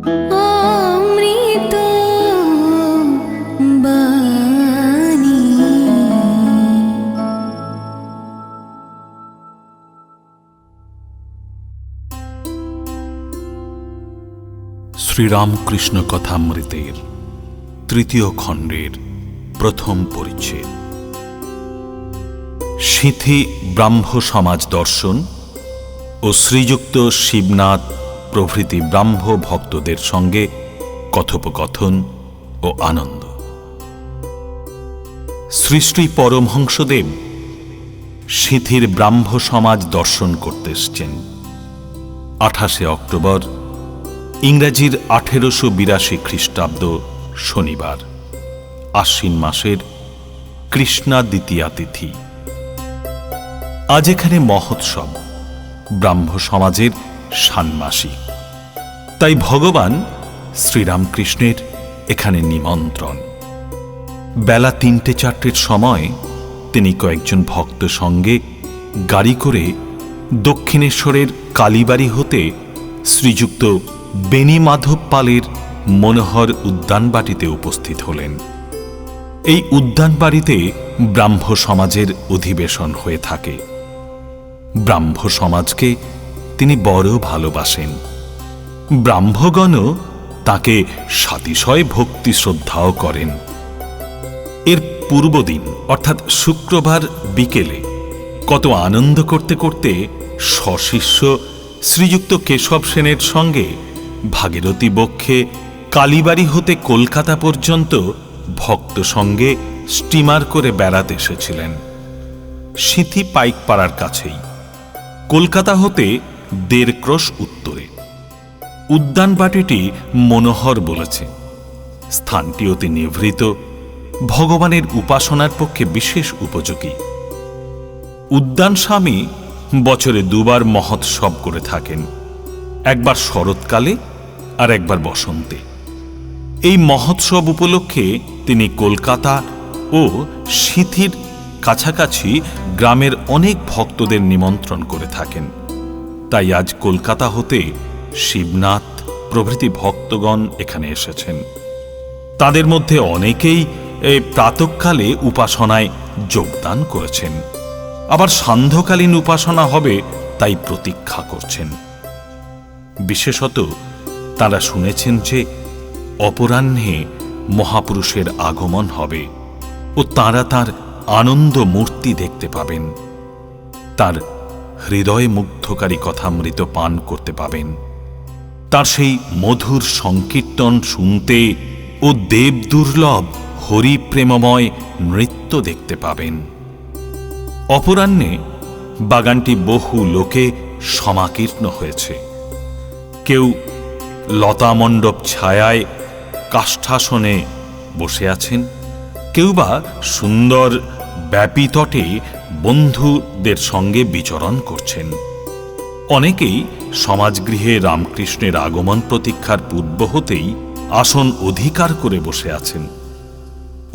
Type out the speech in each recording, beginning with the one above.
অমৃত বাণী। শ্রীরামকৃষ্ণ কথামৃতের তৃতীয় খণ্ডের প্রথম পরিচ্ছেদ। সিঁথি ব্রাহ্ম সমাজ দর্শন ও শ্রীযুক্ত শিবনাথ প্রভৃতি ব্রাহ্ম ভক্তদের সঙ্গে কথোপকথন ও আনন্দ। শ্রী শ্রী পরমহংসদেব সিঁথির ব্রাহ্ম সমাজ দর্শন করতে এসছেন। 28 অক্টোবর ইংরাজির 1882 খ্রিস্টাব্দ শনিবার, আশ্বিন মাসের কৃষ্ণা দ্বিতীয়া তিথি। আজ এখানে মহোৎসব, ব্রাহ্ম সমাজের ষান্মাসিক। তাই ভগবান শ্রীরামকৃষ্ণের এখানে নিমন্ত্রণ। বেলা 3-4টের সময় তিনি কয়েকজন ভক্ত সঙ্গে গাড়ি করে দক্ষিণেশ্বরের কালীবাড়ি হতে শ্রীযুক্ত বেণীমাধব পালের মনোহর উদ্যানবাটিতে উপস্থিত হলেন। এই উদ্যানবাড়িতে ব্রাহ্ম সমাজের অধিবেশন হয়ে থাকে। ব্রাহ্ম সমাজকে তিনি বড় ভালোবাসেন। ব্রাহ্মগণও তাকে সাতিশয় ভক্তি শ্রদ্ধাও করেন। এর পূর্বদিন অর্থাৎ শুক্রবার বিকেলে কত আনন্দ করতে করতে সশিষ্য শ্রীযুক্ত কেশব সেনের সঙ্গে ভাগীরথী বক্ষে কালীবাড়ি হতে কলকাতা পর্যন্ত ভক্ত সঙ্গে স্টিমার করে বেড়াতে এসেছিলেন। সিঁথি পাইকপাড়ার কাছেই, কলকাতা হতে 1.5 ক্রোশ উত্তরে। উদ্যানবাটিটি মনোহর বলেছে। স্থানটি অতি নিভৃত, ভগবানের উপাসনার পক্ষে বিশেষ উপযোগী। উদ্যান স্বামী বছরে 2 বার মহোৎসব করে থাকেন, একবার শরৎকালে আর একবার বসন্তে। এই মহোৎসব উপলক্ষে তিনি কলকাতা ও সিঁথির কাছাকাছি গ্রামের অনেক ভক্তদের নিমন্ত্রণ করে থাকেন। তাই আজ কলকাতা হতে শিবনাথ প্রভৃতি ভক্তগণ এখানে এসেছেন। তাদের মধ্যে অনেকেই প্রাতঃকালে উপাসনায় যোগদান করেছেন, আবার সান্ধ্যকালীন উপাসনা হবে তাই প্রতীক্ষা করছেন। বিশেষত তারা শুনেছেন যে অপরাহ্নে মহাপুরুষের আগমন হবে ও তারা তার আনন্দ মূর্তি দেখতে পাবেন, তার হৃদয় মুগ্ধকারী কথামৃত পান করতে পাবেন, তার সেই মধুর সংকীর্তন শুনতে ও দেব দুর্লভ হরিপ্রেমময় নৃত্য দেখতে পাবেন। অপরাহ্নে বাগানটি বহু লোকে সমাকীর্ণ হয়েছে। কেউ লতামণ্ডপ ছায়ায় কাষ্ঠাসনে বসে আছেন, কেউ বা সুন্দর ব্যাপীতটে বন্ধুদের সঙ্গে বিচরণ করছেন। অনেকেই সমাজগৃহে রামকৃষ্ণের আগমন প্রতীক্ষার পূর্ব হতেই আসন অধিকার করে বসে আছেন।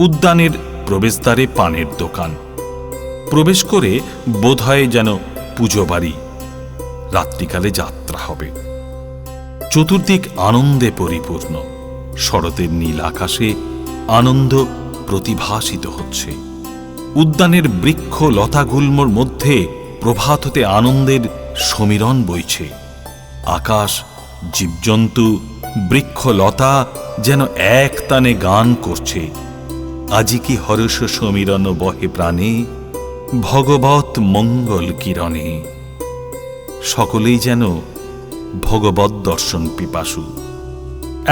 উদ্যানের প্রবেশদ্বারে পানের দোকান। প্রবেশ করে বোধহয় যেন পুজো বাড়ি, রাত্রিকালে যাত্রা হবে। চতুর্দিক আনন্দে পরিপূর্ণ। শরতের নীল আকাশে আনন্দ প্রতিভাসিত হচ্ছে। উদ্যানের বৃক্ষ লতাগুল্মর মধ্যে প্রভাত হতে আনন্দের সমীরণ বইছে। আকাশ, জীবজন্তু, বৃক্ষলতা যেন এক তানে গান করছে। আজি কি হর্ষ সমীরণ বহে প্রাণে, ভগবৎ মঙ্গল কিরণে। সকলেই যেন ভগবৎ দর্শন পিপাসু।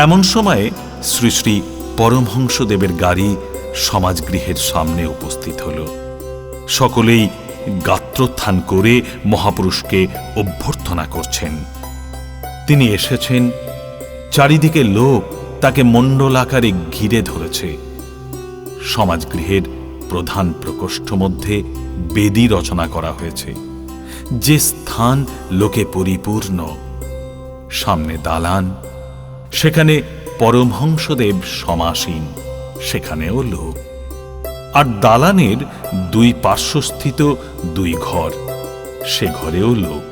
এমন সময়ে শ্রী শ্রী পরমহংসদেবের গাড়ি সমাজগৃহের সামনে উপস্থিত হল। সকলেই গাত্রোত্থান করে মহাপুরুষকে অভ্যর্থনা করছেন। তিনি এসেছেন, চারিদিকে লোক তাকে মণ্ডলাকারে ঘিরে ধরেছে। সমাজগৃহের প্রধান প্রকোষ্ঠ মধ্যে বেদি রচনা করা হয়েছে, যে স্থান লোকে পরিপূর্ণ। সামনে দালান, সেখানে পরমহংসদেব সমাসীন, সেখানেও লোক। আর দালানের 2 পার্শ্বস্থিত 2 ঘর, সে ঘরেও লোক।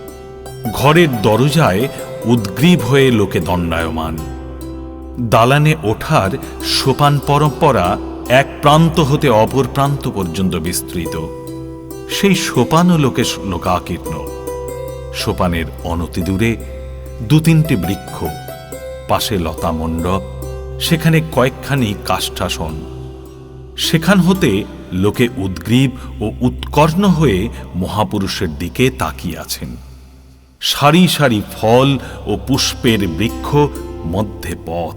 ঘরের দরজায় উদ্গ্রীব হয়ে লোকে দণ্ডায়মান। দালানে ওঠার সোপান পরম্পরা এক প্রান্ত হতে অপর প্রান্ত পর্যন্ত বিস্তৃত। সেই সোপানও লোকাকীর্ণ। সোপানের অনতিদূরে 2-3টি বৃক্ষ, পাশে লতা মণ্ডপ, সেখানে কয়েকখানি কাষ্ঠাসন। সেখান হতে লোকে উদ্গ্রীব ও উৎকর্ণ হয়ে মহাপুরুষের দিকে তাকিয়ে আছেন। সারি সারি ফল ও পুষ্পের বৃক্ষ, মধ্যে পথ।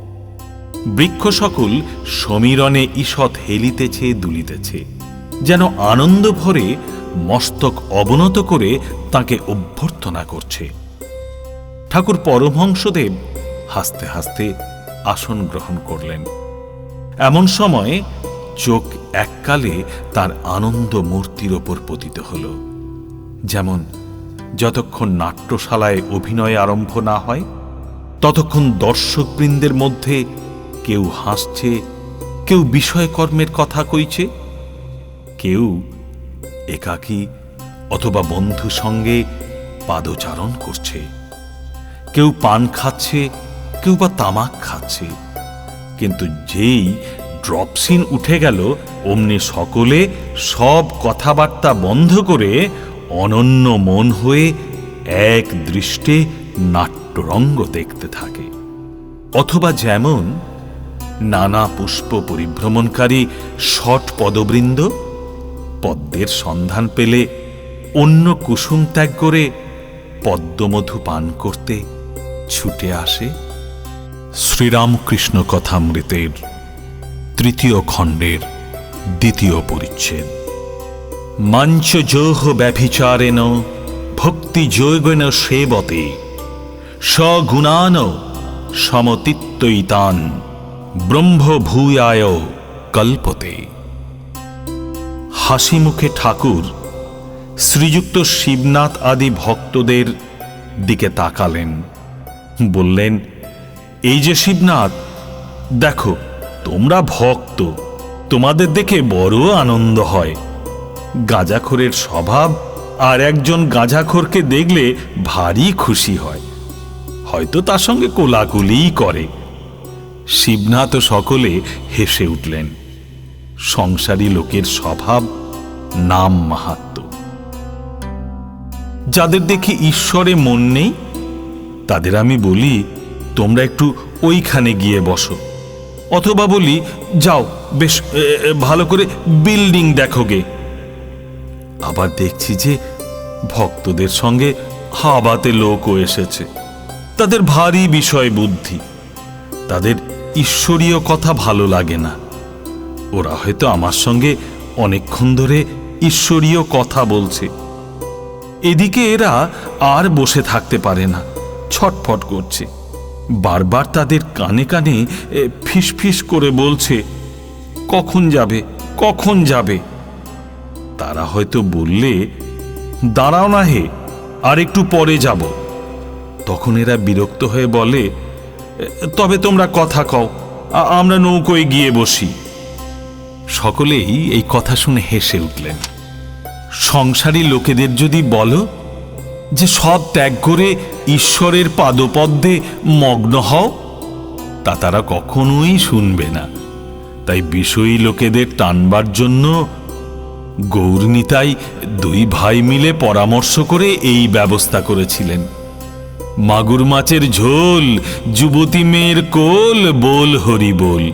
বৃক্ষ সকল সমীরণে ঈষৎ হেলিতেছে, দুলিতেছে, যেন আনন্দ ভরে মস্তক অবনত করে তাকে অভ্যর্থনা করছে। ঠাকুর পরমহংসদেব হাসতে হাসতে আসন গ্রহণ করলেন। এমন সময় চোখ এককালে তার আনন্দ মূর্তির ওপর পতিত হল। যেমন যতক্ষণ নাট্যশালায় অভিনয় আরম্ভ না হয় ততক্ষণ দর্শকবৃন্দের মধ্যে কেউ হাসছে, কেউ বিষয়কর্মের কথা কইছে, কেউ একাকী অথবা বন্ধু সঙ্গে পাদচারণ করছে, কেউ পান খাচ্ছে, কেউ বা তামাক খাচ্ছে। কিন্তু যেই ড্রপসিন উঠে গেল অমনি সকলে সব কথাবার্তা বন্ধ করে অনন্য মন হয়ে এক দৃষ্টে নাট্যরঙ্গ দেখতে থাকে। অথবা যেমন নানা পুষ্প পরিভ্রমণকারী ষট পদবৃন্দ পদ্মের সন্ধান পেলে অন্য কুসুম ত্যাগ করে পদ্মমধু পান করতে ছুটে আসে। শ্রীরামকৃষ্ণ কথামৃতের 3য় খণ্ডের 2য় পরিচ্ছেদ। মঞ্চজোহ ব্যভিচারেণ ভক্তিযোগেন সেবতে সগুণান সমতিত্বইতান ব্রহ্মভূয়ায় কল্পতে। হাসি মুখে ঠাকুর শ্রীযুক্ত শিবনাথ আদি ভক্তদের দিকে তাকালেন, বললেন, এই যে শিবনাথ, দেখো তোমরা ভক্ত, তোমাদের দেখে বড় আনন্দ হয়। গাঁজাখোরের স্বভাব আর একজন গাঁজাখোরকে দেখলে ভারী খুশি হয়, হয়তো তার সঙ্গে কোলাকুলিই করে। শিবনাথ ও সকলে হেসে উঠলেন। সংসারী লোকের স্বভাব, নাম মাহাত্ম্য। যাদের দেখি ঈশ্বরে মন নেই তাদের আমি বলি, তোমরা একটু ওইখানে গিয়ে বসো, অথবা বলি, যাও বেশ ভালো করে বিল্ডিং দেখোগে। আবার দেখছি যে ভক্তদের সঙ্গে হাবাতে লোকও এসেছে, তাদের ভারী বিষয় বুদ্ধি, তাদের ঈশ্বরীয় কথা ভালো লাগে না। ওরা হয়তো আমার সঙ্গে অনেকক্ষণ ধরে ঈশ্বরীয় কথা বলছে, এদিকে এরা আর বসে থাকতে পারে না, ছটফট করছে। বারবার তাদের কানে কানে ফিসফিস করে বলছে, কখন যাবে, কখন যাবে। তারা হয়তো বললে, দাঁড়াও না হে, আর একটু পরে যাব। তখন এরা বিরক্ত হয়ে বলে, তবে তোমরা কথা কও, আমরা নৌকোয় গিয়ে বসি। সকলেই এই কথা শুনে হেসে উঠলেন। সংসারী লোকেদের যদি বলো যে সব ত্যাগ করে ঈশ্বরের পাদপদ্মে মগ্ন হও, তা তারা কখনোই শুনবে না। তাই বিষয়ী লোকেদের টানবার জন্য গৌরনিতাই 2 ভাই মিলে পরামর্শ করে এই ব্যবস্থা করেছিলেন। মাগুর মাছের ঝোল, যুবতী মেয়ের কোল, বল হরি বল।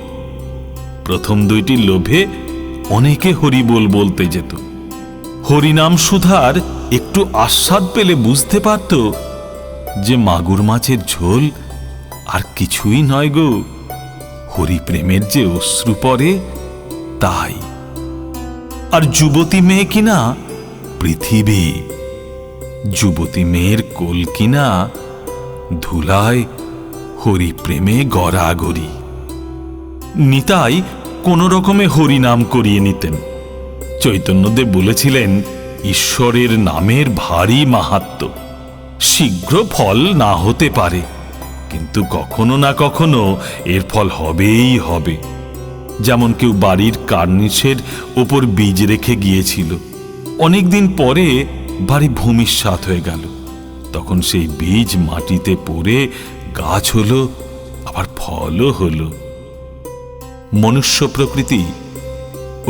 প্রথম 2টি লোভে অনেকে হরি বল বলতে যেত। হরিনাম সুধার একটু আস্বাদ পেলে বুঝতে পারত যে মাগুর মাছের ঝোল আর কিছুই নয় গো, হরিপ্রেমের যে অশ্রু পড়ে তাই। আর যুবতী মেয়ে কিনা পৃথিবী, যুবতী মেয়ের কোল কিনা ধুলায় হরিপ্রেমে গড়াগড়ি। নিতাই কোন রকমে হরিনাম করিয়ে নিতেন। চৈতন্যদেব বলেছিলেন, ঈশ্বরের নামের ভারী মাহাত্ম্য, শীঘ্র ফল না হতে পারে, কিন্তু কখনো না কখনো এর ফল হবেই হবে। যেমন কেউ বাড়ির কার্নিশের ওপর বীজ রেখে গিয়েছিল, অনেকদিন পরে বাড়ি ভূমিসাৎ হয়ে গেল, তখন সেই বীজ মাটিতে পড়ে গাছ হলো, আবার ফলও হল। মনুষ্য প্রকৃতি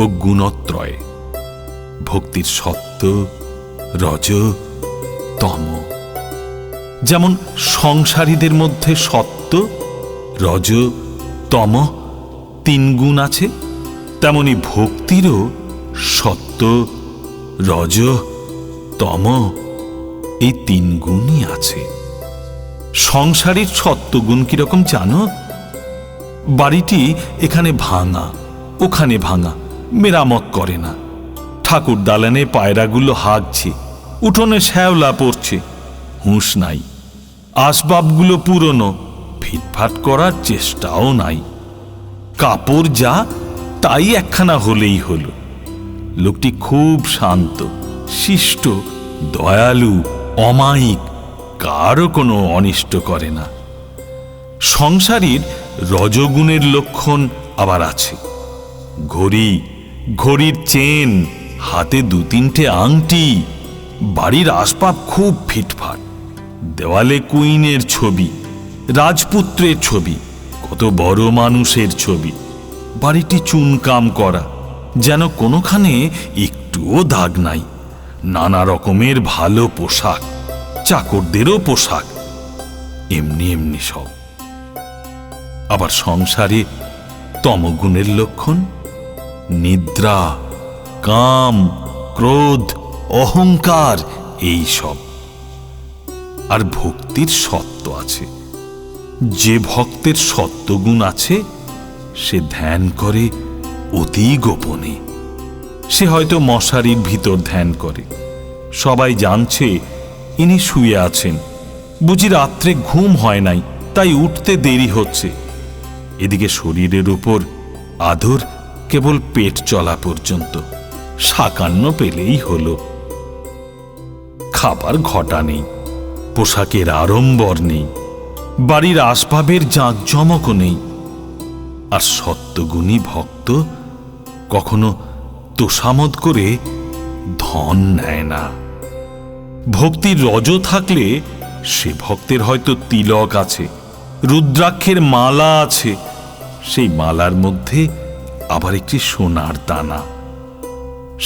ও গুণত্রয়, ভক্তির সত্য, রজ, তম। যেমন সংসারীদের মধ্যে সত্য, রজ, তম 3 গুণ আছে, তেমনি ভক্তিরও সত্য, রজ, তম এই 3 গুণই আছে। সংসারীর সত্ত্বগুণ কিরকম জানো? বাড়িটি এখানে ভাঙা, ওখানে ভাঙা, মেরামত করে না। ঠাকুর দালানে পায়রাগুলো হাগছে, উঠোনে শ্যাওলা পড়ছে, হুঁশ নাই। আসবাবগুলো পুরনো, ফিটফাট করার চেষ্টাও নাই। কাপড় যা তাই একখানা হলেই হলো। লোকটি খুব শান্ত, শিষ্ট, দয়ালু, অমায়িক, কারও কোনো অনিষ্ট করে না। সংসারীর রজগুণের লক্ষণ আবার আছে। ঘড়ি, ঘড়ির চেন, হাতে 2-3টে আংটি, বাড়ির আসবাব খুব ফিটফাট, দেওয়ালে কুইনের ছবি, রাজপুত্রের ছবি, কত বড় মানুষের ছবি। বাড়িটি চুনকাম করা, যেন কোনোখানে একটুও দাগ নাই। নানা রকমের ভালো পোশাক, চাকরদেরও পোশাক, এমনি এমনি সব। আবার সংসারে তমগুণের লক্ষণ নিদ্রা, কাম, ক্রোধ, অহংকার এই সব। আর ভক্তির সত্ত্ব আছে। যে ভক্তের সত্ত্বগুণ আছে সে ধ্যান করে অতি গোপনে। সে হয়তো মশারির ভিতর ধ্যান করে, সবাই জানছে ইনি শুয়ে আছেন, বুঝি রাত্রে ঘুম হয় নাই, তাই উঠতে দেরি হচ্ছে। এদিকে শরীরের উপর আদর কেবল পেট চলা পর্যন্ত, সাকান্ন পেলেই হল। খাবার ঘটা নেই, পোশাকের আড়ম্বর নেই, বাড়ির আসবাবের জাঁকজমকও নেই। আর সত্যগুণী ভক্ত কখনো তোষামদ করে ধন নেয় না। ভক্তির রজ থাকলে সে ভক্তের হয়তো তিলক আছে, রুদ্রাক্ষের মালা আছে, সেই মালার মধ্যে আবার একটি সোনার দানা।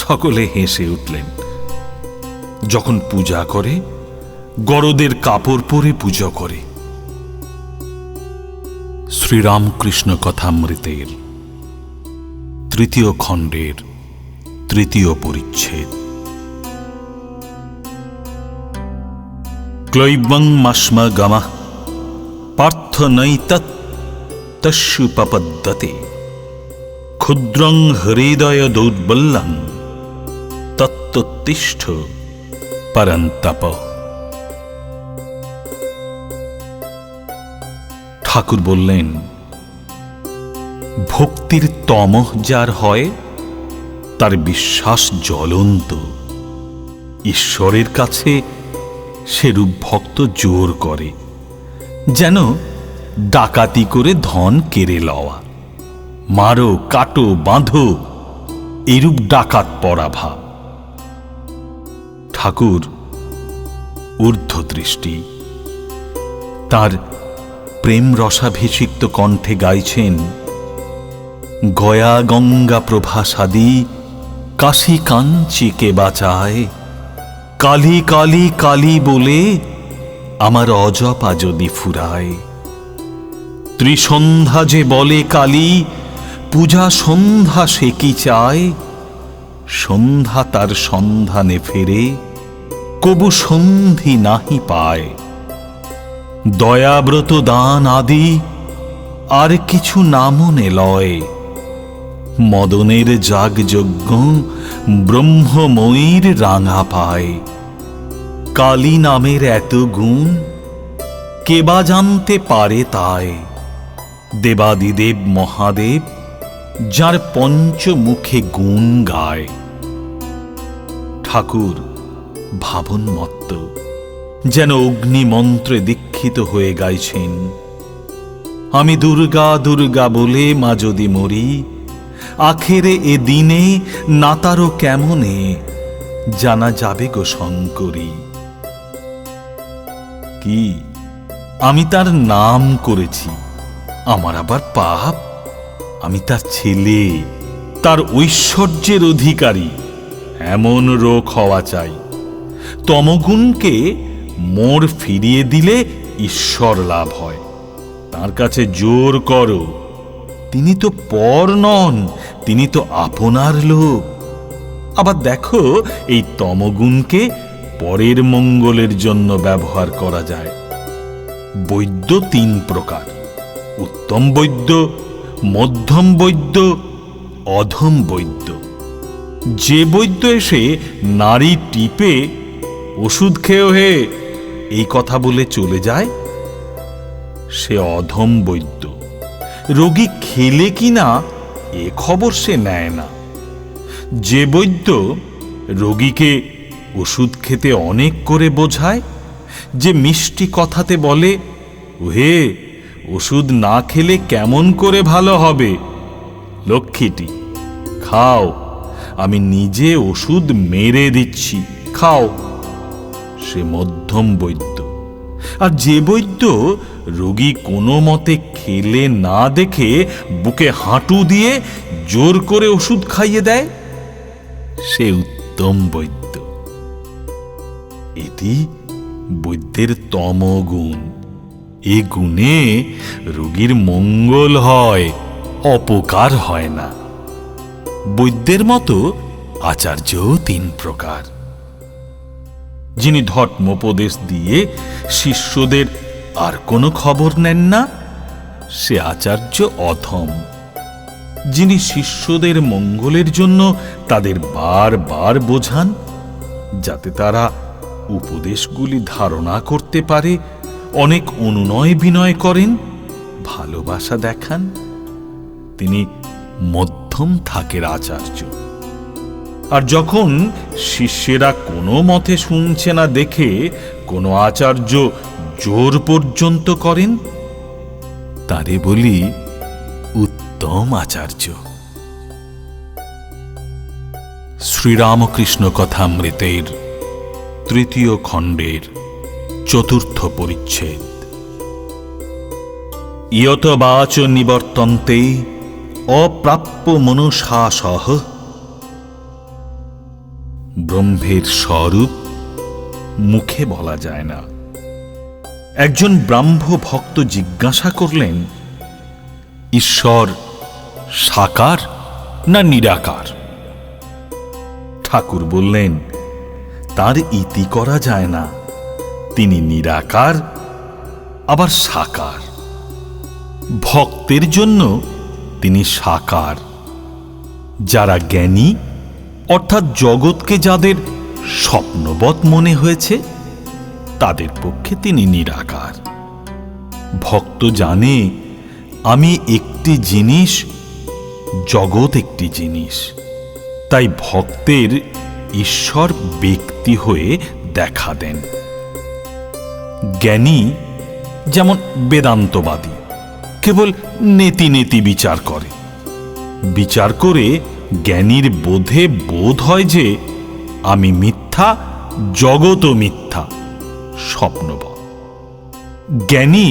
সকলে হেসে উঠলেন। যখন পূজা করে, গরদের কাপড় পরে পূজা করে। শ্রীরামকৃষ্ণ কথামৃতের 3য় খণ্ডের 3য় পরিচ্ছেদ। ক্লৈবং মাস্ম গমঃ পার্থ নৈতৎ তস্যুপপদ্যতে ক্ষুদ্রং হৃদয় দৌর্বল্যং তত্ত্বতিষ্ঠ পরন্তপ। ঠাকুর বললেন, ভক্তির তমহ যার হয় তার বিশ্বাস জ্বলন্ত। ঈশ্বরের কাছে সেরূপ ভক্ত জোর করে, যেন ডাকাতি করে ধন কেড়ে লওয়া। মারো, কাটো, বাঁধো, এরূপ ডাকাত পড়া ভাব। ঠাকুর ঊর্ধ্বদৃষ্টি, তার প্রেম রসাভিষিক্ত কণ্ঠে গাইছেন, গয়া গঙ্গা প্রভাসাদি কাশী কাঞ্চি কে বাঁচায়, কালী কালী কালী বলে আমার অজপা যদি ফুরায়। ত্রিসন্ধ্যা যে বলে কালী, পূজা সন্ধ্যা সে কি চায়, সন্ধ্যা তার সন্ধানে ফেরে, কবু সন্ধি নাহি পায়। দয়াব্রত দান আদি আর কিছু না মনে লয়, মদনের যাগযজ্ঞ ব্রহ্মময়ীর রাঙা পায়। কালী নামের এত গুণ কেবা জানতে পারে তাই, দেবাদিদেব মহাদেব যার পঞ্চমুখে গুণ গায়। ঠাকুর ভাবনমত্ত, যেন অগ্নিমন্ত্রে দীক্ষিত হয়ে গাইছেন, আমি দুর্গা দুর্গা বলে মা যদি মরি, আখেরে এ দিনে না তারও কেমনে জানা যাবে গো শঙ্করী। কি আমি তার নাম করেছি, আমার আবার পাপ, আমি তার ছেলে, তার ঐশ্বর্যের অধিকারী, এমন রোগ হওয়া চাই। তমগুণকে মোড় ফিরিয়ে দিলে ঈশ্বর লাভ হয়। তার কাছে জোর করো, তিনি তো পর নন, তিনি তো আপনার লোক। আবার দেখো, এই তমগুণকে পরের মঙ্গলের জন্য ব্যবহার করা যায়। বৈদ্য 3 প্রকার: উত্তম বৈদ্য, মধ্যম বৈদ্য, অধম বৈদ্য। যে বৈদ্য এসে নারী টিপে ওষুধ খেয়েও হে এই কথা বলে চলে যায়, সে অধম বৈদ্য। রোগী খেলে কিনা এ খবর সে নেয় না। যে বৈদ্য রোগীকে ওষুধ খেতে অনেক করে বোঝায়, যে মিষ্টি কথাতে বলে, ওহে ওষুধ না খেলে কেমন করে ভালো হবে, লক্ষ্মীটি খাও, আমি নিজে ওষুধ মেরে দিচ্ছি, খাও, সে মধ্যম বৈদ্য। আর যে বৈদ্য রোগী কোনো মতে খেলে না দেখে বুকে হাঁটু দিয়ে জোর করে ওষুধ খাইয়ে দেয়, সে উত্তম বৈদ্য। এটি বৈদ্যের তমগুণ। এ গুণে রোগীর মঙ্গল হয়, অপকার হয় না। বৈদ্যের মতো আচার্যও 3 প্রকার। যিনি ধর্মোপদেশ দিয়ে শিষ্যদের আর কোনো খবর নেন না, সে আচার্য অধম। যিনি শিষ্যদের মঙ্গলের জন্য তাদের বারবার বোঝান, যাতে তারা উপদেশগুলি ধারণা করতে পারে, অনেক অনুনয় বিনয় করেন, ভালোবাসা দেখান, তিনি মধ্যম থাকের আচার্য। আর যখন শিষ্যেরা কোনো মতে শুনছে না দেখে কোনো আচার্য জোর পর্যন্ত করেন, তারে বলি উত্তম আচার্য। শ্রীরামকৃষ্ণ কথামৃতের 3য় খণ্ডের 4র্থ পরিচ্ছেদ। ইয়ত বাচ নিবর্তন্তে অপ্রাপ্য মনুষাসহ। ব্রহ্মের স্বরূপ মুখে বলা যায় না। একজন ব্রাহ্ম ভক্ত জিজ্ঞাসা করলেন, ঈশ্বর সাকার না নিরাকার? ঠাকুর বললেন, তার ইতি করা যায় না, তিনি নিরাকার আবার সাকার। ভক্তের জন্য তিনি সাকার। যারা জ্ঞানী, অর্থাৎ জগৎকে যাদের স্বপ্নবৎ মনে হয়েছে, তাদের পক্ষে তিনি নিরাকার। ভক্ত জানে আমি একটি জিনিস, জগৎ একটি জিনিস, তাই ভক্তের ঈশ্বর ব্যক্তি হয়ে দেখা দেন। জ্ঞানী যেমন বেদান্তবাদী, কেবল নেতি নেতি বিচার করে। বিচার করে জ্ঞানীর বোধে বোধ হয় যে আমি মিথ্যা, জগৎও মিথ্যা, স্বপ্নবৎ। জ্ঞানী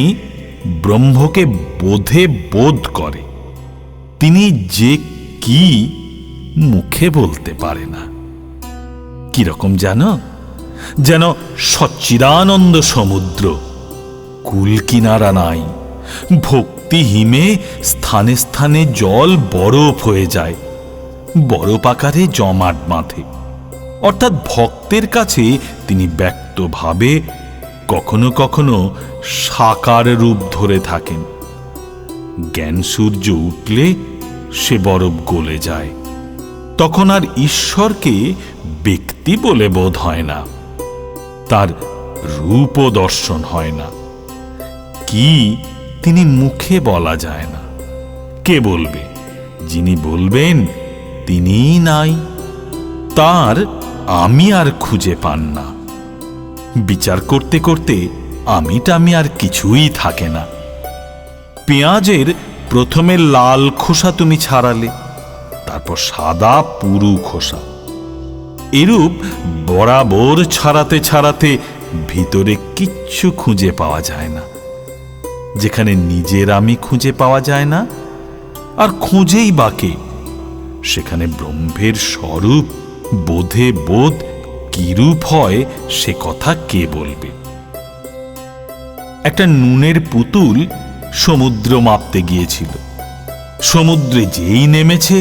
ব্রহ্মকে বোধে বোধ করে, তিনি যে কি মুখে বলতে পারে না। কিরকম জানো? যেন সচ্চিদানন্দ সমুদ্র, কুল কিনারা নাই, ভক্তি হিমে স্থানে স্থানে জল বরফ হয়ে যায়, বরফ আকারে জমাট বাঁধে। অর্থাৎ ভক্তের কাছে তিনি ব্যক্তভাবে কখনো কখনো সাকার রূপ ধরে থাকেন। জ্ঞান সূর্য উঠলে সে বরফ গলে যায়, তখন আর ঈশ্বরকে ব্যক্তি বলে বোধ হয় না, তার রূপও দর্শন হয় না। কি তিনি মুখে বলা যায় না। কে বলবে? যিনি বলবেন তিনিই নাই, তার আমি আর খুঁজে পান না। বিচার করতে করতে আমিটা আমি আর কিছুই থাকে না। পেঁয়াজের প্রথমে লাল খোসা তুমি ছাড়ালে, তারপর সাদা পুরু খোসা, এরূপ বরাবর ছাড়াতে ছাড়াতে ভিতরে কিচ্ছু খুঁজে পাওয়া যায় না। যেখানে নিজের আমি খুঁজে পাওয়া যায় না, আর খুঁজেই বাকে সেখানে ব্রহ্মের স্বরূপ বোধে বোধ কিরূপ হয় সে কথা কে বলবে? একটা নুনের পুতুল সমুদ্র মাপতে গিয়েছিল। সমুদ্রে যেই নেমেছে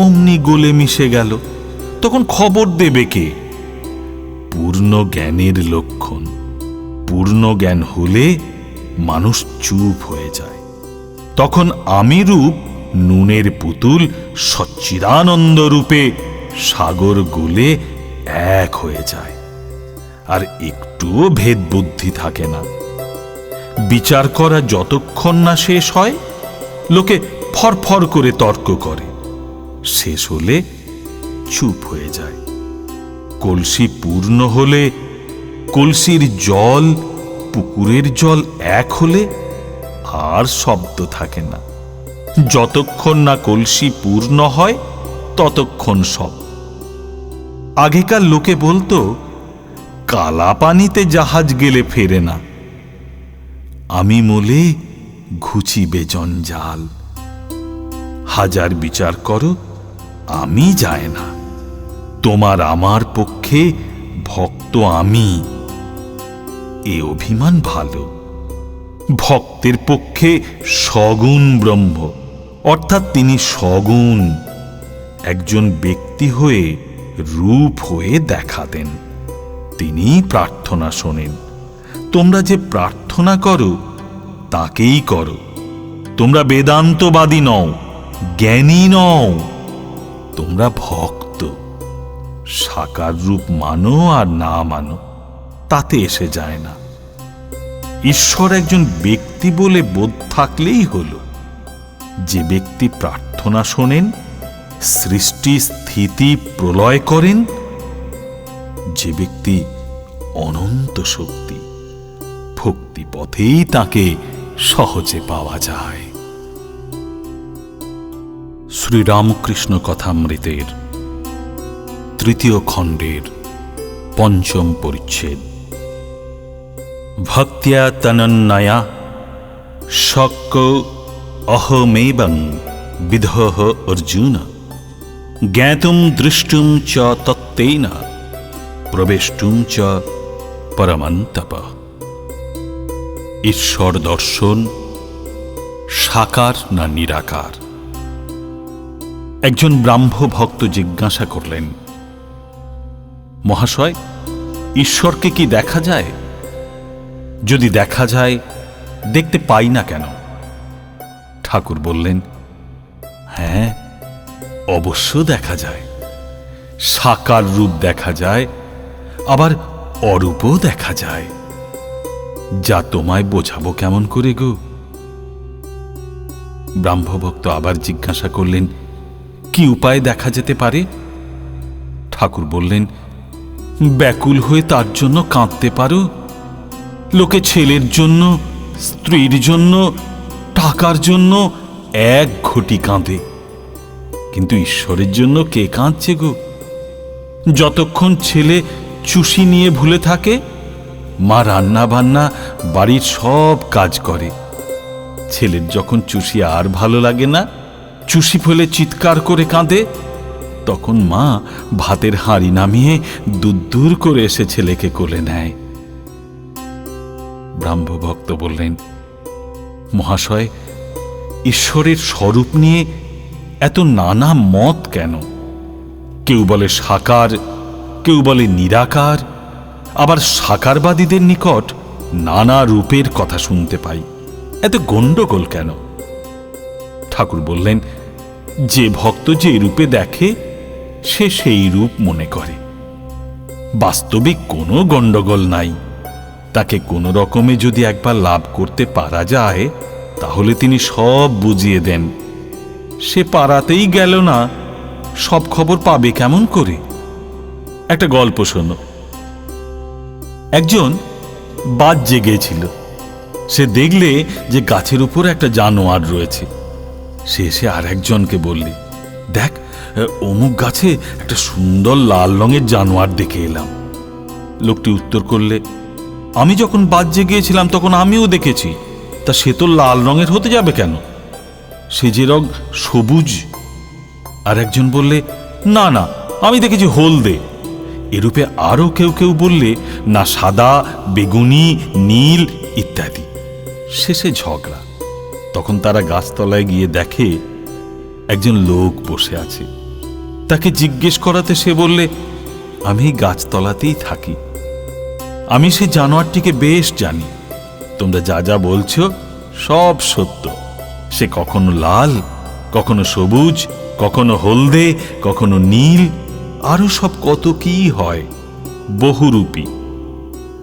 অমনি গলে মিশে গেল। তখন খবর দেবে কে? পূর্ণ জ্ঞানের লক্ষণ। পূর্ণ জ্ঞান হলে মানুষ চুপ হয়ে যায়। তখন আমি রূপ নুনের পুতুল সচ্চিদানন্দ রূপে সাগর গলে এক হয়ে যায়, আর একটুও ভেদ বুদ্ধি থাকে না। বিচার করা যতক্ষণ না শেষ হয়, লোকে ফরফর করে তর্ক করে, শেষ হলে চুপ হয়ে যায়। কলসি পূর্ণ হলে, কলসির জল পুকুরের জল এক হলে আর শব্দ থাকে না। যতক্ষণ না কলসি পূর্ণ হয় ততক্ষণ সব। আগেকার লোকে বলতো, কালা পানিতে জাহাজ গেলে ফেরে না। আমি মোলে ঘুচিবে জঞ্জাল। হাজার বিচার করো, আমি যায় না। তোমার আমার পক্ষে ভক্ত আমি, এ অভিমান ভালো। ভক্তের পক্ষে সগুণ ব্রহ্ম, অর্থাৎ তিনি সগুণ। একজন ব্যক্তি হয়ে রূপ হয়ে দেখা দেন, তিনি প্রার্থনা শোনেন। তোমরা যে প্রার্থনা করো তাকেই করো। তোমরা বেদান্তবাদী নও, জ্ঞানী নও, তোমরা ভক্ত। সাকার রূপ মানো আর না মানো তাতে এসে যায় না। ঈশ্বর একজন ব্যক্তি বলে বোধ থাকলেই হল। যে ব্যক্তি প্রার্থনা শোনেন, সৃষ্টি স্থিতি প্রলয় করেন, যে ব্যক্তি অনন্ত শক্তি, ভক্তি পথেই তাকে সহজে পাওয়া যায়। শ্রীরামকৃষ্ণ কথামৃতের 3য় খণ্ডের 5ম পরিচ্ছেদ। ভক্ত্যা তনন্নয়া শক্য অহমেবং বিদহ অর্জুন জ্ঞাতুম দ্রষ্টুম চ তত্ত্বেন প্রবেষ্টুম চ পরমন্তপ। ঈশ্বর দর্শন সাকার না নিরাকার? একজন ব্রাহ্ম ভক্ত জিজ্ঞাসা করলেন, মহাশয়, ঈশ্বরকে কি দেখা যায়? যদি দেখা যায়, দেখতে পাই না কেন? ঠাকুর বললেন, হ্যাঁ, অবশ্য দেখা যায়। সাকার রূপ দেখা যায়, আবার অরূপও দেখা যায়। যা তোমায় বোঝাবো কেমন করে গো? ব্রাহ্মভক্ত আবার জিজ্ঞাসা করলেন, কি উপায় দেখা যেতে পারে? ঠাকুর বললেন, ব্যাকুল হয়ে তার জন্য কাঁদতে পারো। লোকে ছেলের জন্য, স্ত্রীর জন্য, টাকার জন্য এক ঘটি কাঁদে, কিন্তু ঈশ্বরের জন্য কে কাঁদছে গো? যতক্ষণ ছেলে চুষি নিয়ে ভুলে থাকে, মা রান্না বান্না বাড়ির সব কাজ করে। ছেলের যখন চুষি আর ভালো লাগে না, চুষি ফেলে চিৎকার করে কাঁদে, তখন মা ভাতের হাঁড়ি নামিয়ে দূর করে এসে ছেলেকে কোলে নেয়। ব্রাহ্মভক্ত বললেন, মহাশয়, ঈশ্বরের স্বরূপ নিয়ে এত নানা মত কেন? কেউ বলে সাকার, কেউ বলে নিরাকার, আবার সাকারবাদীদের নিকট নানা রূপের কথা শুনতে পাই। এত গণ্ডগোল কেন? ঠাকুর বললেন, যে ভক্ত যে রূপে দেখে সে সেই রূপ মনে করে। বাস্তবিক কোনো গণ্ডগোল নাই। তাকে কোনো রকমে যদি একবার লাভ করতে পারা যায়, তাহলে তিনি সব বুঝিয়ে দেন। সে পারাতেই গেল না, সব খবর পাবে কেমন করে? একটা গল্প শোনো। একজন বাজ জেগেছিল। সে দেখলে যে গাছের উপর একটা জানোয়ার রয়েছে। সে এসে আর একজনকে বললে, দেখ, অমুক গাছে একটা সুন্দর লাল রঙের জানোয়ার দেখে এলাম। লোকটি উত্তর করলে, আমি যখন বাজ জেগেছিলাম তখন আমিও দেখেছি, তা সে তো লাল রঙের হতে যাবে কেন? সে যে রং সবুজ। আর একজন বললে, না না, আমি দেখেছি হলদে। এরূপে আরও কেউ কেউ বললে, না, সাদা, বেগুনি, নীল ইত্যাদি। শেষে ঝগড়া। তখন তারা গাছতলায় গিয়ে দেখে একজন লোক বসে আছে। তাকে জিজ্ঞেস করাতে সে বললে, আমি গাছতলাতেই থাকি, আমি সে জানোয়ারটিকে বেশ জানি। তোমরা যা যা বলছো সব সত্য। সে কখনো লাল, কখনো সবুজ, কখনো হলদে, কখনো নীল, আরো সব কত কি হয়, বহুরূপী।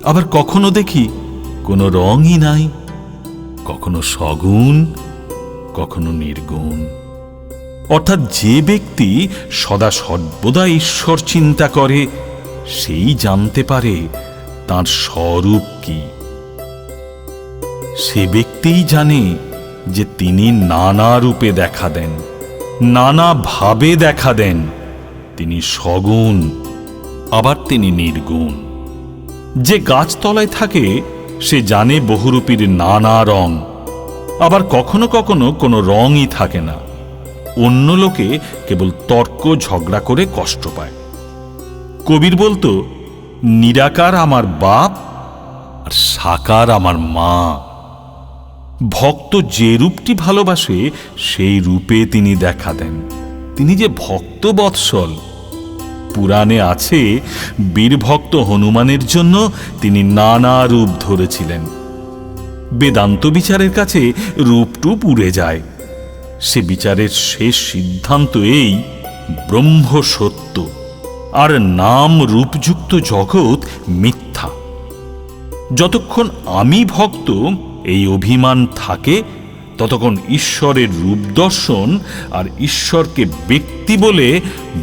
আবার কখনো দেখি কোনো রঙই নাই, কখনো সগুণ, কখনো নির্গুণ। অর্থাৎ যে ব্যক্তি সদা সর্বদা ঈশ্বর চিন্তা করে, সেই জানতে পারে তার স্বরূপ কি। সে ব্যক্তিই জানে যে তিনি নানা রূপে দেখা দেন, নানা ভাবে দেখা দেন। তিনি সগুণ, আবার তিনি নির্গুণ। যে গাছতলায় থাকে সে জানে বহুরূপীর নানা রং, আবার কখনো কখনো কোনো রঙই থাকে না। অন্য লোকে কেবল তর্ক ঝগড়া করে কষ্ট পায়। কবির বলতো, নিরাকার আমার বাপ আর সাকার আমার মা। ভক্ত যে রূপটি ভালোবাসে সেই রূপে তিনি দেখা দেন। তিনি যে ভক্ত বৎসল। পুরাণে আছে, বীরভক্ত হনুমানের জন্য তিনি নানা রূপ ধরেছিলেন। বেদান্ত বিচারের কাছে রূপটুপ উড়ে যায়। সে বিচারের শেষ সিদ্ধান্ত এই, ব্রহ্ম সত্য, আর নাম রূপযুক্ত জগৎ মিথ্যা। যতক্ষণ আমি ভক্ত এই অভিমান থাকে, ততক্ষণ ঈশ্বরের রূপ দর্শন আর ঈশ্বরকে ব্যক্তি বলে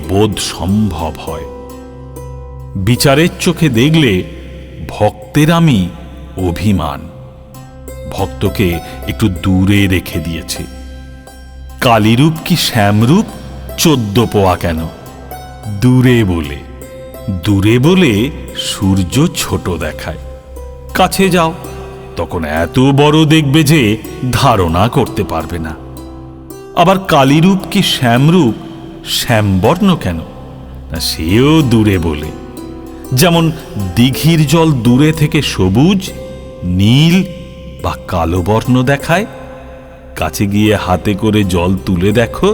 বোধ সম্ভব হয়। বিচারের চোখে দেখলে ভক্তের আমি অভিমান ভক্তকে একটু দূরে রেখে দিয়েছে। কালীরূপ কি শ্যামরূপ 14 পোয়া কেন? দূরে বলে। দূরে বলে সূর্য ছোট দেখায়। কাছে যাও, তখন এত বড় দেখবে যে ধারণা করতে পারবে না। আবার কালীরূপ কি শ্যামরূপ শ্যামবর্ণ কেন? না, সেও দূরে বলে। যেমন দিঘির জল দূরে থেকে সবুজ, নীল বা কালো বর্ণ দেখায়, কাছে গিয়ে হাতে করে জল তুলে দেখো,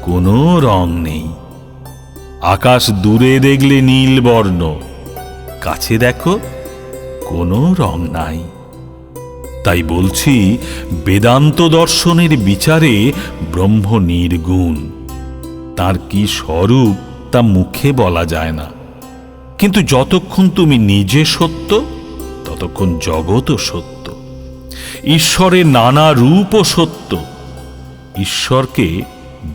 কোনো রং নেই। আকাশ দূরে দেখলে নীল বর্ণ, কাছে দেখো কোনো রং নাই। তাই বলছি, বেদান্ত দর্শনের বিচারে ব্রহ্ম নির্গুণ। তার কি স্বরূপ তা মুখে বলা যায় না। কিন্তু যতক্ষণ তুমি নিজে সত্য, ততক্ষণ জগৎও সত্য। ঈশ্বরের নানা রূপও সত্য। ঈশ্বরকে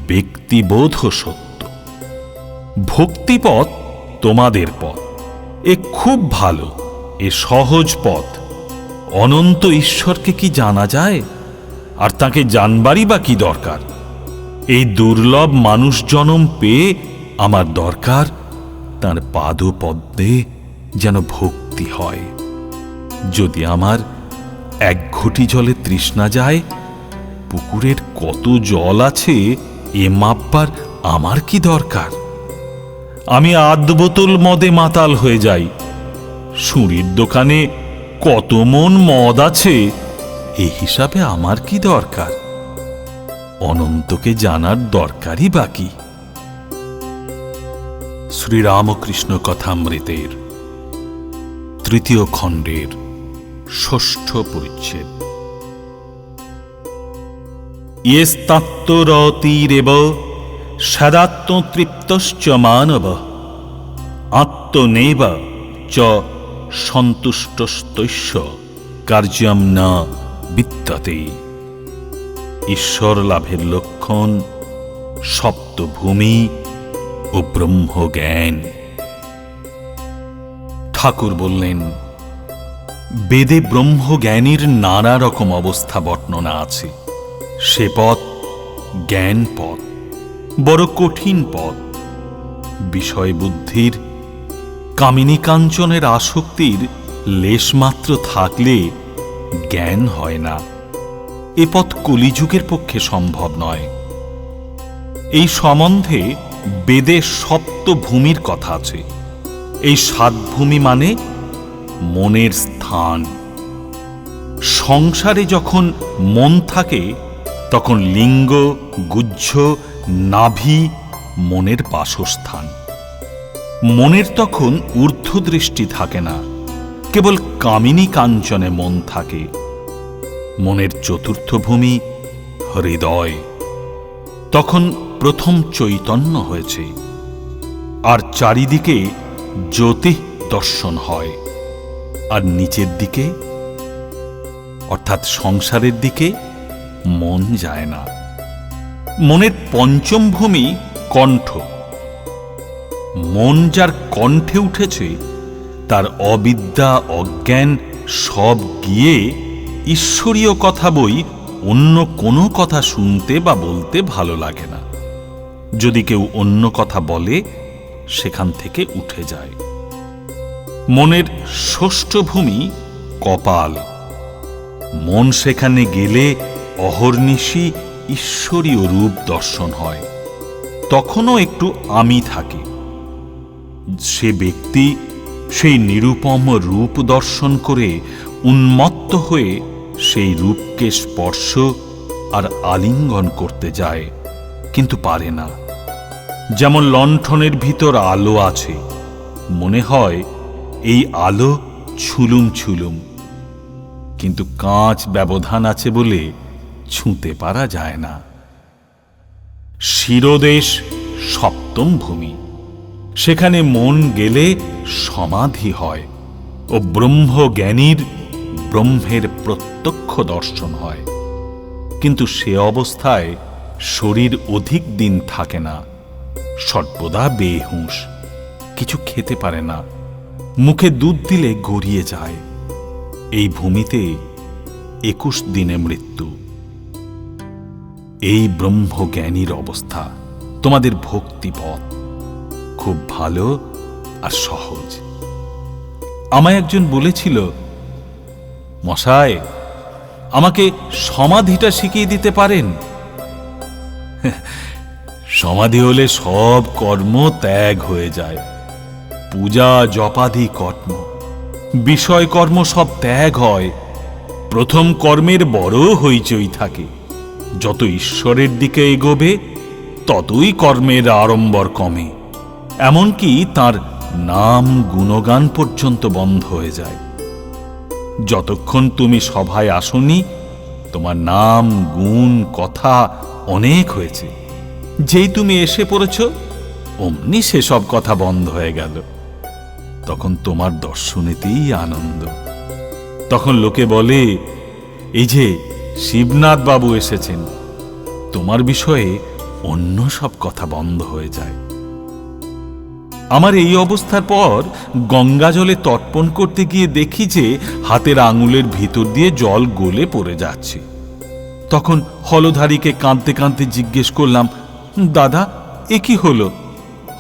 ব্যক্তিবোধও সত্য। ভক্তিপথ তোমাদের পথ। এ খুব ভালো, এ সহজ পথ। অনন্ত ঈশ্বরকে কি জানা যায়? আর তাকে জানবারই বা কি দরকার? এই দুর্লভ মানুষ জনম পেয়ে আমার দরকার তাঁর পাদপদ্মে যেন ভক্তি হয়। যদি আমার এক ঘটি জলে তৃষ্ণা যায়, পুকুরের কত জল আছে এ মাপবার আমার কি দরকার? আমি আধ বোতল মদে মাতাল হয়ে যাই, সুরির দোকানে কত মন মদ আছে এ হিসাবে আমার কি দরকার? অনন্তকে জানার দরকারই বাকি। শ্রীরামকৃষ্ণ কথামৃতের 3য় খণ্ডের 6ষ্ঠ পরিচ্ছেদ। ইয়েস্তাত্মরতিরেব সদাত্মতৃপ্তশ্চ মানব আত্মনেব চ সন্তুষ্টস্তৈষ্য কার্যম না বিদ্যতে। ঈশ্বর লাভের লক্ষণ সপ্তভূমি ও ব্রহ্মজ্ঞান। ঠাকুর বললেন, বেদে ব্রহ্মজ্ঞানীর নানা রকম অবস্থা বর্ণনা আছে। সে পথ জ্ঞান পথ, বড় কঠিন পথ। বিষয় বুদ্ধির, কামিনী কাঞ্চনের আসক্তির লেশমাত্র থাকলে জ্ঞান হয় না। এ পথ কলিযুগের পক্ষে সম্ভব নয়। এই সম্বন্ধে বেদে সপ্তভূমির কথা আছে। এই 7 ভূমি মানে মনের স্থান। সংসারে যখন মন থাকে তখন লিঙ্গ, গুহ্য, নাভি মনের বাসস্থান। মনের তখন ঊর্ধ্বদৃষ্টি থাকে না, কেবল কামিনী কাঞ্চনে মন থাকে। মনের চতুর্থ ভূমি হৃদয়। তখন প্রথম চৈতন্য হয়েছে, আর চারিদিকে জ্যোতি দর্শন হয়। আর নিচের দিকে অর্থাৎ সংসারের দিকে মন যায় না। মনের পঞ্চম ভূমি কণ্ঠ। মন যার কণ্ঠে উঠেছে তার অবিদ্যা, অজ্ঞান সব গিয়ে ঈশ্বরীয় কথা বই অন্য কোনো কথা শুনতে বা বলতে ভালো লাগে না। যদি কেউ অন্য কথা বলে সেখান থেকে উঠে যায়। মনের ষষ্ঠ ভূমি কপাল। মন সেখানে গেলে অহর্নিশি ঈশ্বরীয় রূপ দর্শন হয়। তখনও একটু আমি থাকে। সে ব্যক্তি সেই নিরুপম রূপ দর্শন করে উন্মত্ত হয়ে সেই রূপকে স্পর্শ আর আলিঙ্গন করতে যায়, কিন্তু পারে না। যেমন লণ্ঠনের ভিতর আলো আছে, মনে হয় এই আলো ছুলুম ছুলুম, কিন্তু কাঁচ ব্যবধান আছে বলে ছুঁতে পারা যায় না। শিরোদেশ সপ্তম ভূমি। সেখানে মন গেলে সমাধি হয় ও ব্রহ্মজ্ঞানীর ব্রহ্মের প্রত্যক্ষ দর্শন হয়। কিন্তু সে অবস্থায় শরীর অধিক দিন থাকে না, সর্বদা বেহুঁশ, কিছু খেতে পারে না, মুখে দুধ দিলে গড়িয়ে যায়। এই ভূমিতে 21 দিনে মৃত্যু। এই ব্রহ্মজ্ঞানীর অবস্থা তোমাদের ভক্তিপথ, খুব ভালো আর সহজ। আমায় একজন বলেছিল, মশাই আমাকে সমাধিটা শিখিয়ে দিতে পারেন? সমাধি হলে সব কর্ম ত্যাগ হয়ে যায়। পূজা জপাদি কর্ম, বিষয় কর্ম সব ত্যাগ হয়। প্রথম কর্মের বড় হইচই থাকে। যত ঈশ্বরের দিকে এগোবে ততই কর্মের আড়ম্বর কমে। এমনকি তার নাম গুণগান পর্যন্ত বন্ধ হয়ে যায়। যতক্ষণ তুমি সভায় আসনি তোমার নাম গুণ কথা অনেক হয়েছে। যেই তুমি এসে পড়েছ অমনি সেসব কথা বন্ধ হয়ে গেল। তখন তোমার দর্শনেতেই আনন্দ। তখন লোকে বলে, এই যে শিবনাথ বাবু এসেছেন, তোমার বিষয়ে অন্য সব কথা বন্ধ হয়ে যায়। আমার এই অবস্থার পর গঙ্গা জলে তর্পণ করতে গিয়ে দেখি যে হাতের আঙুলের ভিতর দিয়ে জল গলে পড়ে যাচ্ছে। তখন হলধারীকে কাঁদতে কাঁদতে জিজ্ঞেস করলাম, দাদা এ কি হলো?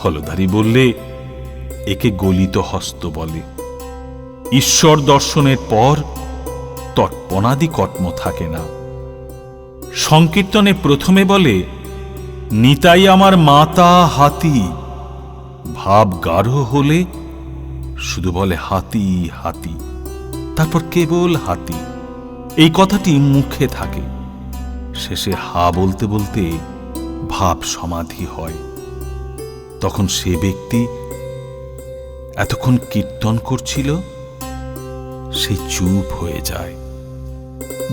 হলধারী বললে, একে গলিত হস্ত বলে। ঈশ্বর দর্শনের পর তর্পণাদি কর্ম থাকে না। সংকীর্তনে প্রথমে বলে, নিতাই আমার মাতা হাতি। ভাব গাঢ় হলে শুধু বলে হাতি হাতি, তারপর কেবল হাতি। এই কথাটি মুখে থাকে। শেষে হা বলতে বলতে ভাব সমাধি হয়। তখন সে ব্যক্তি এতক্ষণ কীর্তন করছিল সে চুপ হয়ে যায়।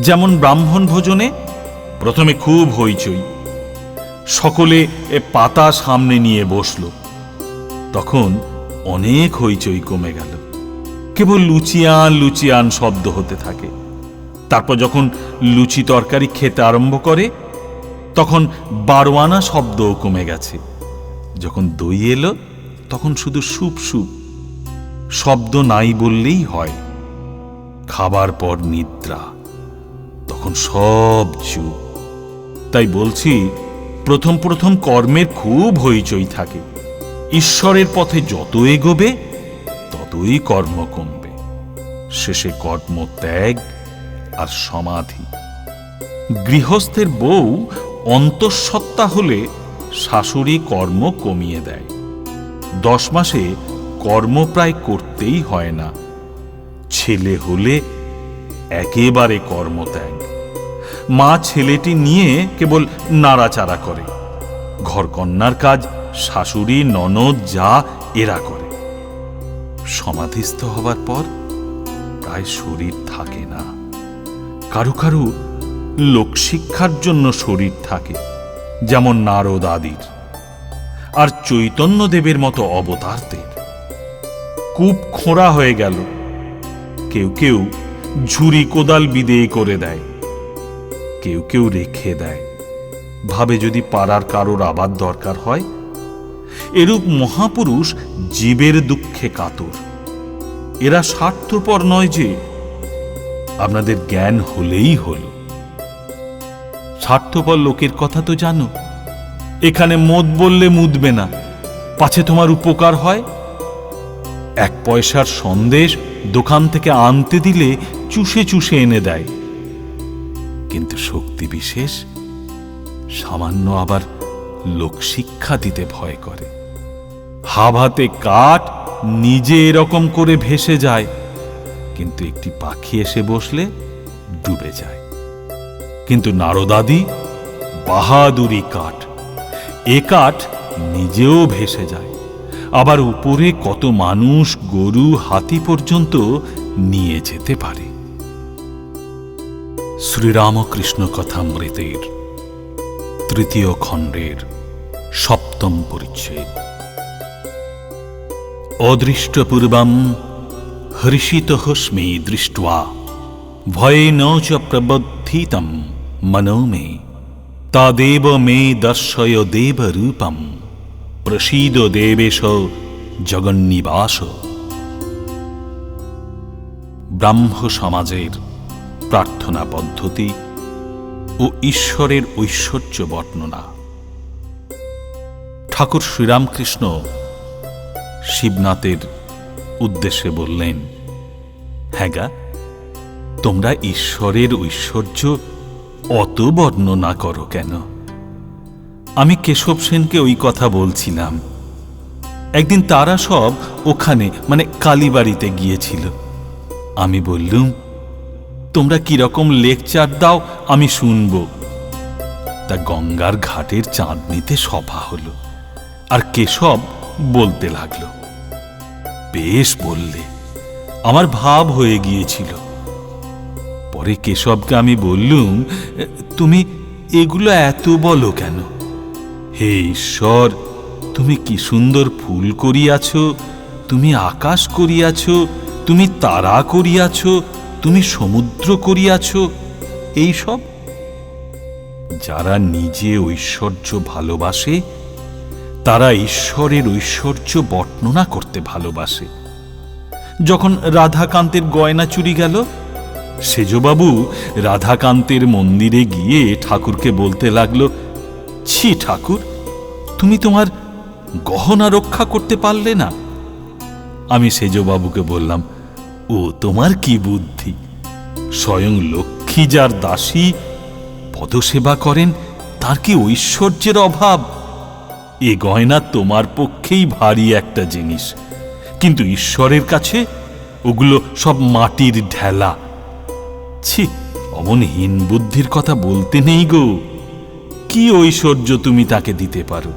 যেমন ব্রাহ্মণ ভোজনে প্রথমে খুব হইচই, সকলে পাতা সামনে নিয়ে বসল। তখন অনেক হইচই কমে গেল, কেবল লুচিয়ান লুচিয়ান শব্দ হতে থাকে। তারপর যখন লুচি তরকারি খেতে আরম্ভ করে তখন 12 আনা শব্দও কমে গেছে। যখন দই এলো তখন শুধু সুপ সুপ, শব্দ নাই বললেই হয়। খাবার পর নিদ্রা, তখন সব চুপ। তাই বলছি, প্রথম প্রথম কর্মের খুব হইচই থাকে। ঈশ্বরের পথে যত এগোবে ততই কর্ম কমবে। শেষে কর্ম ত্যাগ আর সমাধি। গৃহস্থের বউ অন্তঃসত্ত্বা হলে শাশুড়ি কর্ম কমিয়ে দেয়। 10 মাসে কর্ম প্রায় করতেই হয় না। ছেলে হলে একেবারে কর্মত্যাগ। মা ছেলেটি নিয়ে কেবল নাড়াচাড়া করে। ঘরকন্যার কাজ শাশুড়ি, ননদ, যা এরা করে। সমাধিস্থ হবার পর প্রায় শরীর থাকে না। কারো কারো লোকশিক্ষার জন্য শরীর থাকে, যেমন নারদ আদির, আর চৈতন্যদেবের মতো অবতারদের। কূপ খোঁড়া হয়ে গেল, কেউ কেউ ঝুরি কোদাল বিদেয় করে দেয়, কেউ কেউ রেখে দেয়, ভাবে যদি পাড়ার কারোর আবার দরকার হয়। এরূপ মহাপুরুষ জীবের দুঃখে কাতর। এরা স্বার্থপর নয় যে আপনাদের জ্ঞান হলেই হল। স্বার্থপর লোকের কথা তো জানো। এখানে মদ বললে মুদবে না, পাছে তোমার উপকার হয়। 1 পয়সার সন্দেশ দোকান থেকে আনতে দিলে চুষে চুষে এনে দেয়। কিন্তু শক্তি বিশেষ সামান্য আবার লোকশিক্ষা দিতে ভয় করে। হাতে কাঠ নিজে এরকম করে ভেসে যায়, কিন্তু একটি পাখি এসে বসলে ডুবে যায়। কিন্তু নারদাদি বাহাদুরি কাঠ, এ কাঠ নিজেও ভেসে যায়, আবার উপরে কত মানুষ, গরু, হাতি পর্যন্ত নিয়ে যেতে পারে। শ্রীরামকৃষ্ণ কথামৃতের 3য় খণ্ডের 7ম পরিচ্ছেদ। অদৃষ্টপূর্বম হর্ষিতোস্মি দৃष्ट्वा ভয়েন চ প্রবুদ্ধিতম মনো মে তদেব মে দর্শয় দেবরূপম প্রসীদ দেবেশ জগন্নিবাস। ব্রাহ্ম সমাজের প্রার্থনা পদ্ধতি ও ঈশ্বরের ঐশ্বর্য বর্ণনা। ঠাকুর শ্রীরামকৃষ্ণ শিবনাথের উদ্দেশ্যে বললেন, হ্যাঁ গা, তোমরা ঈশ্বরের ঐশ্বর্য অত বর্ণনা করো কেন? আমি কেশব সেনকে ওই কথা বলছিলাম। একদিন তারা সব ওখানে মানে কালীবাড়িতে গিয়েছিল। আমি বললুম, তোমরা কিরকম লেকচার দাও আমি শুনব। তা গঙ্গার ঘাটের চাঁদনিতে সভা হলো, আর কেশব বলতে লাগলো। বেশ বললে, আমার ভাব হয়ে গিয়েছিল। পরে কেশবকে আমি বললুম, তুমি এগুলো এত বলো কেন? হে ঈশ্বর, তুমি কি সুন্দর ফুল করিয়াছ, তুমি আকাশ করিয়াছ, তুমি তারা করিয়াছ, তুমি সমুদ্র করিয়াছ। এইসব যারা নিজে ঐশ্বর্য ভালোবাসে তারা ঈশ্বরের ঐশ্বর্য বর্ণনা করতে ভালোবাসে। যখন রাধাকান্তের গয়না চুরি গেল, সেজবাবু রাধাকান্তের মন্দিরে গিয়ে ঠাকুরকে বলতে লাগলো, ছি ঠাকুর, তুমি তোমার গহনা রক্ষা করতে পারলে না। আমি সেজবাবুকে বললাম, ও তোমার কি বুদ্ধি! স্বয়ং লক্ষ্মী যার দাসী পদসেবা করেন, তার কি ঐশ্বর্যের অভাব? এ গয়না তোমার পক্ষেই ভারী একটা জিনিস, কিন্তু ঈশ্বরের কাছে ওগুলো সব মাটির ঢেলা। ছি, অমন হীন বুদ্ধির কথা বলতে নেই গো। কি ঐশ্বর্য তুমি তাকে দিতে পারো?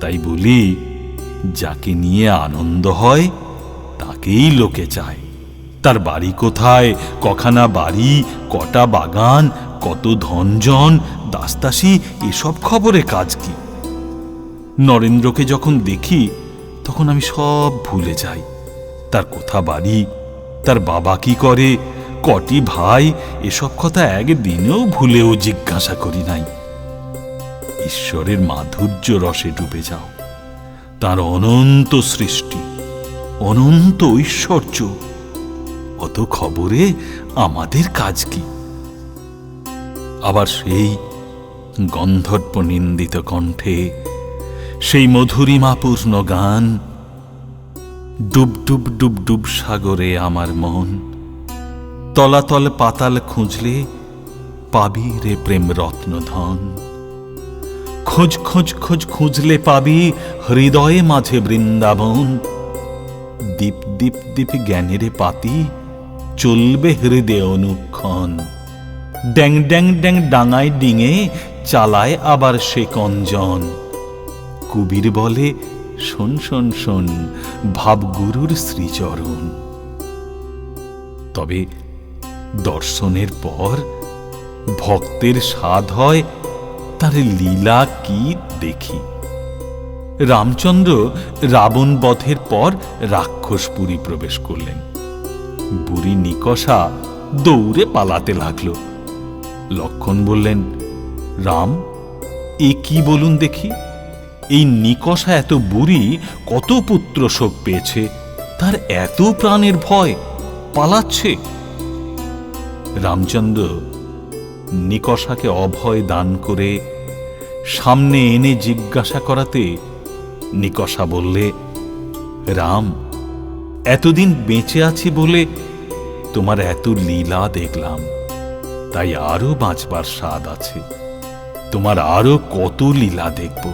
তাই বলি, যাকে নিয়ে আনন্দ হয় তাকেই লোকে চায়। তার বাড়ি কোথায়, কখানা বাড়ি, কটা বাগান, কত ধনজন, দাসদাসী, এসব খবরে কাজ কি? নরেন্দ্রকে যখন দেখি তখন আমি সব ভুলে যাই। তার কোথা বাড়ি, তার বাবা কি করে, কটি ভাই, এসব কথা একদিনেও ভুলেও জিজ্ঞাসা করি নাই। ঈশ্বরের মাধুর্য রসে ডুবে যাও। তার অনন্ত সৃষ্টি, অনন্ত ঐশ্বর্য, অত খবরে আমাদের কাজ কি? আবার সেই গন্ধর্ব নিন্দিত কণ্ঠে সেই মধুরিমাপূর্ণ গান, ডুব ডুব ডুব ডুব সাগরে আমার মন, তলাতল পাতাল খুঁজলে পাবি রে প্রেম রত্নধন। খোঁজ খোঁজ খোঁজ খুঁজলে পাবি হৃদয়ে মাঝে বৃন্দাবন। দীপ দীপ দীপ জ্ঞানেরে পাতি চলবে হৃদয় অনুক্ষণ। ড্যাং ড্যাং ড্যাং ডাঙায় ডিঙে চালায় আবার সে কঞ্জন। কবির বলে শোন শোন শোন ভাবগুরুর শ্রীচরণ। তবে দর্শনের পর ভক্তের স্বাদ হয় তার লীলা কি দেখি। রামচন্দ্র রাবণ বধের পর রাক্ষসপুরী প্রবেশ করলেন। বুড়ি নিকষা দৌড়ে পালাতে লাগল। লক্ষ্মণ বললেন, রাম, এ কি বলুন দেখি? এই নিকষা এত বুড়ি কত পুত্র শোক পেয়েছে, তার এত প্রাণের ভয়, পালাচ্ছে। রামচন্দ্র নিকষাকে অভয় দান করে সামনে এনে জিজ্ঞাসা করাতে নিকষা বললে, রাম, এতদিন বেঁচে আছি বলে তোমার এত লীলা দেখলাম, তাই আরো বাঁচবার স্বাদ আছে, তোমার আরো কত লীলা দেখব।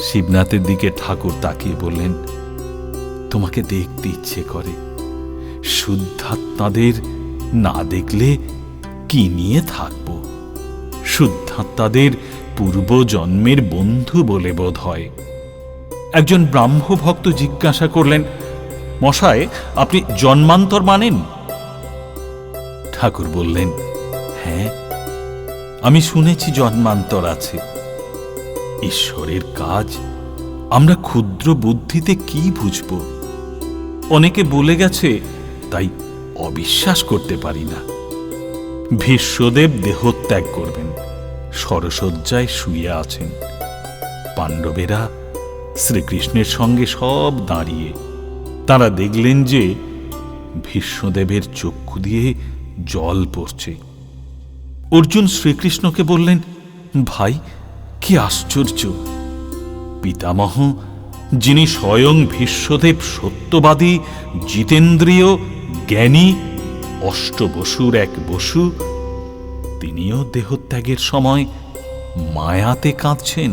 শিবনাথের দিকে ঠাকুর তাকিয়ে বললেন, তোমাকে দেখতে ইচ্ছে করে, শুদ্ধাত্মাদের না দেখলে কি নিয়ে থাকব? শুদ্ধাত্মাদের পূর্বজন্মের বন্ধু বলে বোধ হয়। একজন ব্রাহ্ম ভক্ত জিজ্ঞাসা করলেন, মশায়, আপনি জন্মান্তর মানেন? ঠাকুর বললেন, হ্যাঁ, আমি শুনেছি জন্মান্তর আছে। ঈশ্বরের কাজ আমরা ক্ষুদ্র বুদ্ধিতে কি বুঝব? অনেকে বলে গেছে, তাই অবিশ্বাস করতে পারি না। ভীষ্মদেব দেহত্যাগ করবেন, সরসজ্জায় শুয়ে আছেন। পাণ্ডবেরা শ্রীকৃষ্ণের সঙ্গে সব দাঁড়িয়ে। তারা দেখলেন যে ভীষ্মদেবের চক্ষু দিয়ে জল পড়ছে। অর্জুন শ্রীকৃষ্ণকে বললেন, ভাই, কি আশ্চর্য! পিতামহ, যিনি স্বয়ং ভীষ্মদেব সত্যবাদী, জিতেন্দ্রিয়, জ্ঞানী, অষ্টবসুর এক বসু, তিনিও দেহত্যাগের সময় মায়াতে কাঁদছেন।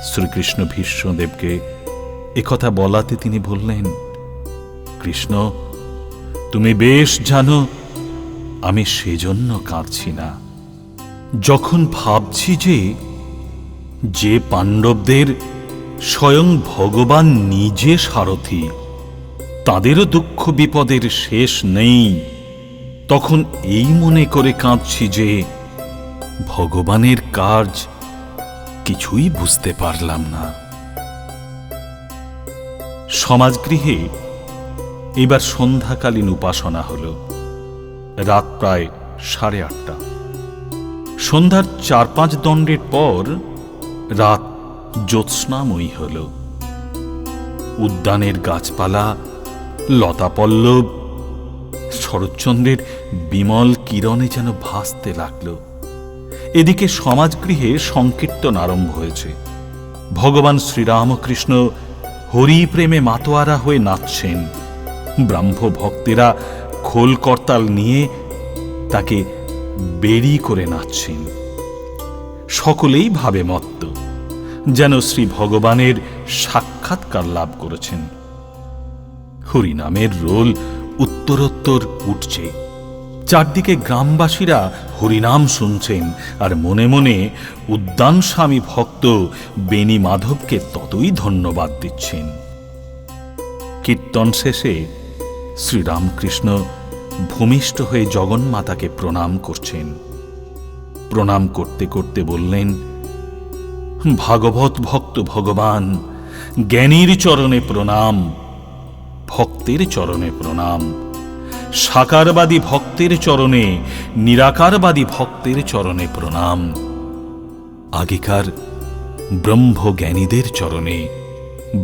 শ্রীকৃষ্ণ ভীষ্মদেবকে একথা বলাতে তিনি বললেন, কৃষ্ণ, তুমি বেশ জানো আমি সেজন্য কাঁদছি না। যখন ভাবছি যে পাণ্ডবদের স্বয়ং ভগবান নিজে সারথি, তাদেরও দুঃখ বিপদের শেষ নেই, তখন এই মনে করে কাঁদছি যে ভগবানের কাজ কিছুই বুঝতে পারলাম না। সমাজগৃহে এবার সন্ধ্যাকালীন উপাসনা হল। রাত প্রায় 8:30। সন্ধ্যার 4-5 দণ্ডের পর রাত জ্যোৎস্নাময়ী হল। উদ্যানের গাছপালা, লতাপল্লব শরৎচন্দ্রের বিমল কিরণে যেন ভাসতে লাগল। এদিকে সমাজগৃহে সংকীর্তন আরম্ভ হয়েছে। ভগবান শ্রীরামকৃষ্ণ হরি প্রেমে মাতোয়ারা হয়ে নাচছেন। ব্রাহ্ম ভক্তেরা খোল করতাল নিয়ে তাকে বেরি করে নাচছেন। সকলেই ভাবে মত্ত, যেন শ্রী ভগবানের সাক্ষাৎকার লাভ করেছেন। হরিনামের রোল উত্তরোত্তর উঠছে। চারদিকে গ্রামবাসীরা হরিনাম শুনছেন আর মনে মনে উদ্যান স্বামী ভক্ত বেণী মাধবকে ততই ধন্যবাদ দিচ্ছেন। কীর্তন শেষে শ্রীরামকৃষ্ণ ভূমিষ্ঠ হয়ে জগন্মাতাকে প্রণাম করছেন। প্রণাম করতে করতে বললেন, ভাগবত ভক্ত ভগবান, জ্ঞানীর চরণে প্রণাম, ভক্তের চরণে প্রণাম, সাকারবাদী ভক্তের চরণে, নিরাকারবাদী ভক্তের চরণে প্রণাম, আগেকার ব্রহ্মজ্ঞানীদের চরণে,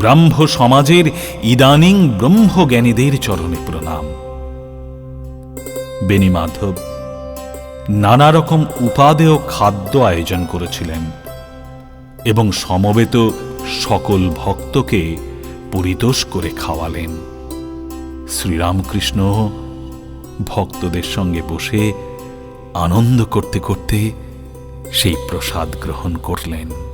ব্রাহ্ম সমাজের ইদানিং ব্রহ্মজ্ঞানীদের চরণে প্রণাম। বেণী মাধব নানা রকম উপাদেয় খাদ্য আয়োজন করেছিলেন এবং সমবেত সকল ভক্তকে পরিতোষ করে খাওয়ালেন। শ্রীরামকৃষ্ণ ভক্তদের সঙ্গে বসে আনন্দ করতে করতে সেই প্রসাদ গ্রহণ করলেন।